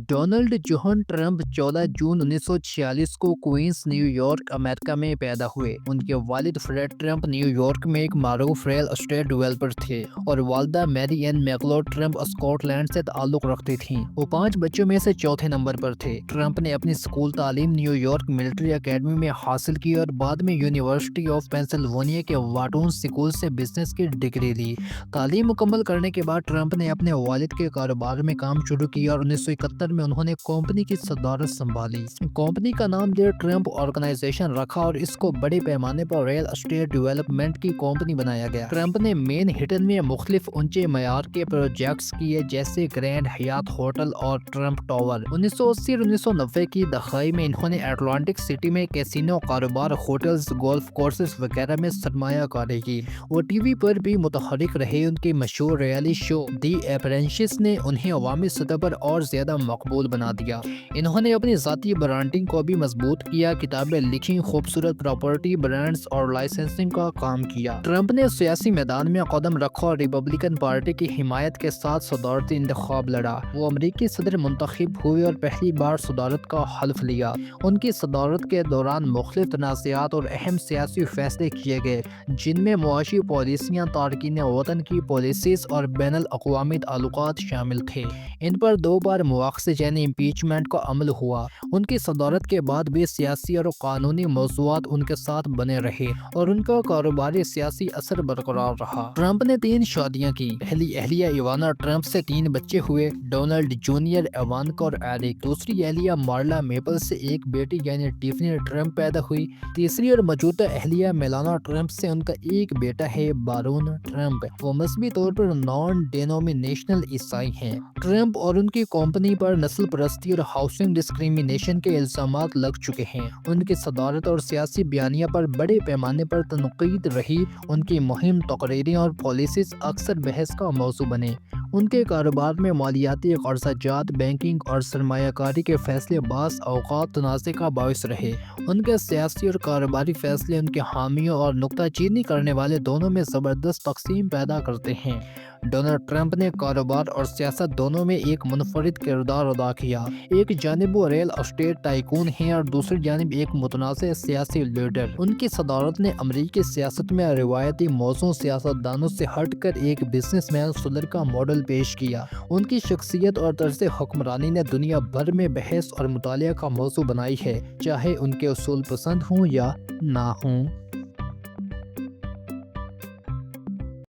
Donald جوہن Trump 14 جون 1946 کو coins new York امریکہ میں پیدا ہوئے۔ ان کے والد فریڈ ٹرمپ نیو یارک میں ایک معروف ریل اسٹیٹ ڈیولپر تھے اور والدہ Mary Anne MacLeod Trump Scotland سے تعلق رکھتی تھیں۔ وہ 5 بچوں میں سے چوتھے نمبر پر تھے۔ ٹرمپ نے اپنی اسکول تعلیم نیو یارک ملٹری اکیڈمی میں حاصل کی اور بعد میں یونیورسٹی آف پینسلوانیا کے واٹون اسکول سے بزنس کی ڈگری لی۔ تعلیم مکمل کرنے کے بعد ٹرمپ نے اپنے والد کے کاروبار میں کام شروع کیا اور 1971 میں انہوں نے کمپنی کی صدارت سنبھالی۔ کمپنی کا نام دی ٹرمپ آرگنائزیشن رکھا اور اس کو بڑے پیمانے پر ریل اسٹیٹ ڈیولپمنٹ کی کمپنی بنایا گیا۔ ٹرمپ نے مین ہٹن میں مختلف اونچے معیار کے پروجیکٹس کیے جیسے گرینڈ حیات ہوٹل اور ٹرمپ ٹاور۔ 1980 اور 1990 کی دہائی میں انہوں نے اٹلانٹک سٹی میں کیسینو کاروبار، ہوٹلز، گولف کورسز وغیرہ میں سرمایہ کاری کی۔ وہ ٹی وی پر بھی متحرک رہے۔ ان کی مشہور ریئلٹی شو دی اپرینٹس نے انہیں عوامی سطح پر اور زیادہ مقبول بنا دیا۔ انہوں نے اپنی ذاتی برانڈنگ کو بھی مضبوط کیا، کتابیں لکھیں، خوبصورت پراپرٹی برانڈز اور لائسنسنگ کا کام کیا۔ ٹرمپ نے سیاسی میدان میں قدم رکھا اور ریپبلکن پارٹی کی حمایت کے ساتھ صدارتی انتخاب لڑا۔ وہ امریکی صدر منتخب ہوئے اور پہلی بار صدارت کا حلف لیا۔ ان کی صدارت کے دوران مختلف تنازعات اور اہم سیاسی فیصلے کیے گئے، جن میں معاشی پالیسیاں، تارکین وطن کی پالیسیز اور بین الاقوامی تعلقات شامل تھے۔ ان پر 2 بار مواخذے یعنی امپیچمنٹ کا عمل ہوا۔ ان کی صدارت کے بعد بھی سیاسی اور قانونی موضوعات ان کے ساتھ بنے رہے اور ان کا کاروباری سیاسی اثر برقرار رہا۔ ٹرمپ نے 3 شادیاں کی۔ پہلی اہلیہ ایوانا ٹرمپ سے 3 بچے ہوئے، ڈونلڈ جونیئر، ایوانکا اور ایرک۔ دوسری اہلیہ مارلا میپل سے ایک بیٹی یعنی ٹیفنی ٹرمپ پیدا ہوئی۔ تیسری اور موجودہ اہلیہ میلانا ٹرمپ سے ان کا ایک بیٹا ہے، بارون ٹرمپ۔ وہ مذہبی طور پر نان ڈینومینیشنل عیسائی ہیں۔ ٹرمپ اور ان کی کمپنی پر نسل پرستی اور ہاؤسنگ ڈسکریمنیشن کے الزامات لگ چکے ہیں۔ ان کی صدارت اور سیاسی بیانیہ پر بڑے پیمانے پر تنقید رہی۔ ان کی مہم، تقریریں اور پالیسیز اکثر بحث کا موضوع بنے۔ ان کے کاروبار میں مالیاتی قرضہ جات، بینکنگ اور سرمایہ کاری کے فیصلے بعض اوقات تنازع کا باعث رہے۔ ان کے سیاسی اور کاروباری فیصلے ان کے حامیوں اور نکتہ چینی کرنے والے دونوں میں زبردست تقسیم پیدا کرتے ہیں۔ ڈونلڈ ٹرمپ نے کاروبار اور سیاست دونوں میں ایک منفرد کردار ادا کیا۔ ایک جانب وہ ریل اسٹیٹ ٹائکون ہیں اور دوسری جانب ایک متنازع سیاسی لیڈر۔ ان کی صدارت نے امریکی سیاست میں روایتی موزوں سیاست دانوں سے ہٹ کر ایک بزنس مین صدر کا ماڈل پیش کیا۔ ان کی شخصیت اور طرز حکمرانی نے دنیا بھر میں بحث اور مطالعہ کا موضوع بنائی ہے، چاہے ان کے اصول پسند ہوں یا نہ ہوں۔